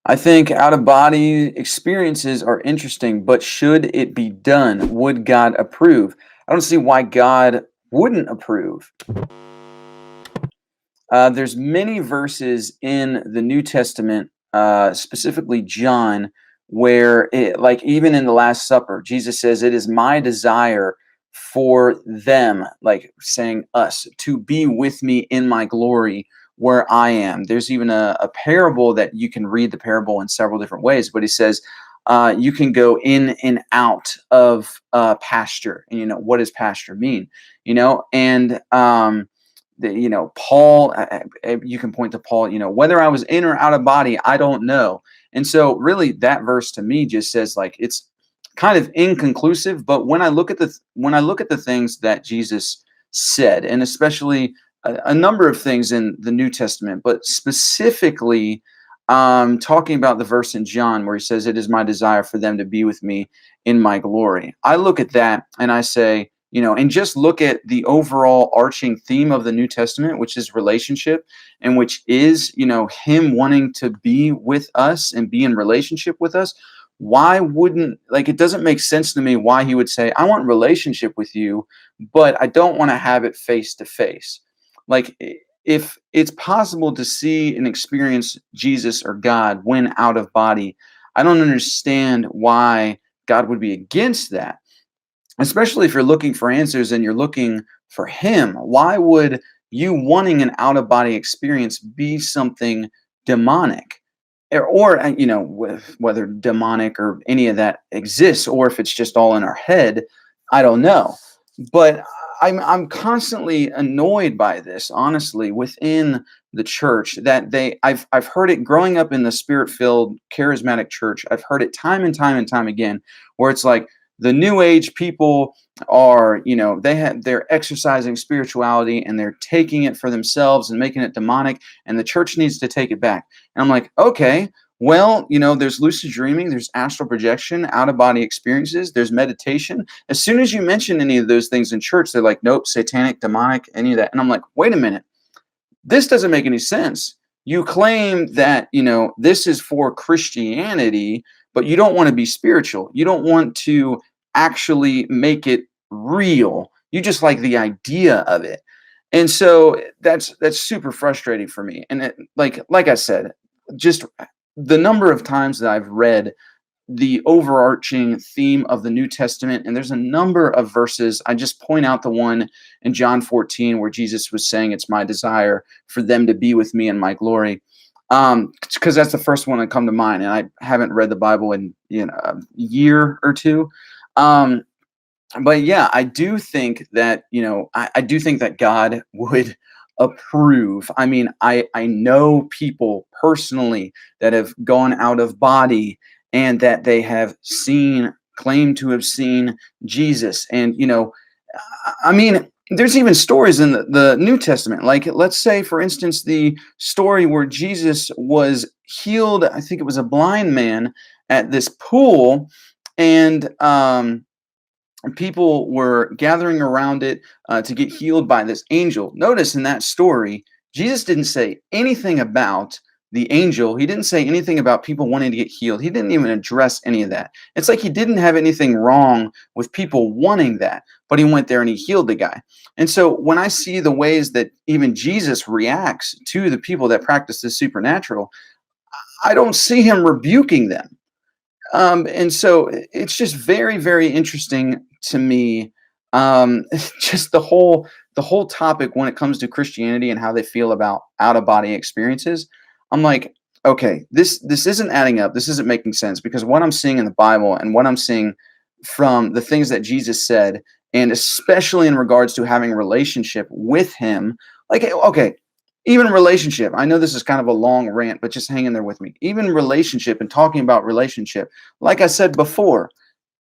I think out of body experiences are interesting, but should it be done? Would God approve? I don't see why God wouldn't approve. There's many verses in the New Testament, specifically John, where like even in the Last Supper, Jesus says, "It is my desire for them," like saying us, "to be with me in my glory where I am." There's even a parable that you can read the parable in several different ways, but he says, you can go in and out of pasture. And what does pasture mean? And Paul, you can point to Paul, whether I was in or out of body, I don't know. And so really that verse to me just says like it's kind of inconclusive, but when I look at the things that Jesus said, and especially a number of things in the New Testament, but specifically talking about the verse in John where he says, "It is my desire for them to be with me in my glory." I look at that and I say, and just look at the overall arching theme of the New Testament, which is relationship, and which is, him wanting to be with us and be in relationship with us. Why wouldn't, like, it doesn't make sense to me why he would say, "I want relationship with you, but I don't want to have it face to face." Like, if it's possible to see and experience Jesus or God when out of body, I don't understand why God would be against that, especially if you're looking for answers and you're looking for him. Why would you wanting an out of body experience be something demonic? Whether demonic or any of that exists, or if it's just all in our head, I don't know. But I'm constantly annoyed by this, honestly, within the church, that I've heard it growing up in the spirit-filled charismatic church. I've heard it time and time and time again, where it's like the new age people are, they're exercising spirituality and they're taking it for themselves and making it demonic, and the church needs to take it back. And I'm like, okay, well, there's lucid dreaming, there's astral projection, out of body experiences, there's meditation. As soon as you mention any of those things in church, they're like, nope, satanic, demonic, any of that. And I'm like, wait a minute, this doesn't make any sense. You claim that, this is for Christianity, but you don't want to be spiritual. You don't want to actually make it real. You just like the idea of it. And so that's super frustrating for me. And like I said, just the number of times that I've read the overarching theme of the New Testament, and there's a number of verses. I just point out the one in John 14 where Jesus was saying, "It's my desire for them to be with me in my glory." Because that's the first one that come to mind, and I haven't read the Bible in a year or two. Um, but yeah, I do think that I do think that God would approve. I mean, I know people personally that have gone out of body and that they have claim to have seen Jesus. And I mean, there's even stories in the New Testament. Like, let's say, for instance, the story where Jesus was healed. I think it was a blind man at this pool, and people were gathering around it to get healed by this angel. Notice in that story, Jesus didn't say anything about the angel. He didn't say anything about people wanting to get healed. He didn't even address any of that. It's like he didn't have anything wrong with people wanting that, but he went there and he healed the guy. And so when I see the ways that even Jesus reacts to the people that practice the supernatural, I don't see him rebuking them. And so it's just very, very interesting to me. Just the whole topic when it comes to Christianity and how they feel about out of body experiences. I'm like, okay, this isn't adding up. This isn't making sense, because what I'm seeing in the Bible and what I'm seeing from the things that Jesus said, and especially in regards to having a relationship with Him, like, okay, even relationship. I know this is kind of a long rant, but just hang in there with me. Even relationship and talking about relationship, like I said before,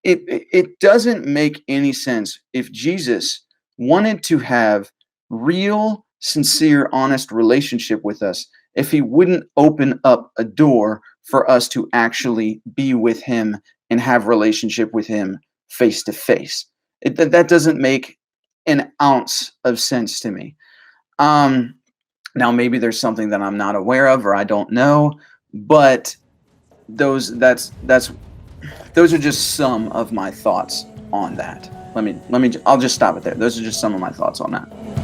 it doesn't make any sense if Jesus wanted to have real, sincere, honest relationship with us, if he wouldn't open up a door for us to actually be with him and have relationship with him face to face. That doesn't make an ounce of sense to me. Um, Now, maybe there's something that I'm not aware of or I don't know, but that's those are just some of my thoughts on that. I'll just stop it there. Those are just some of my thoughts on that.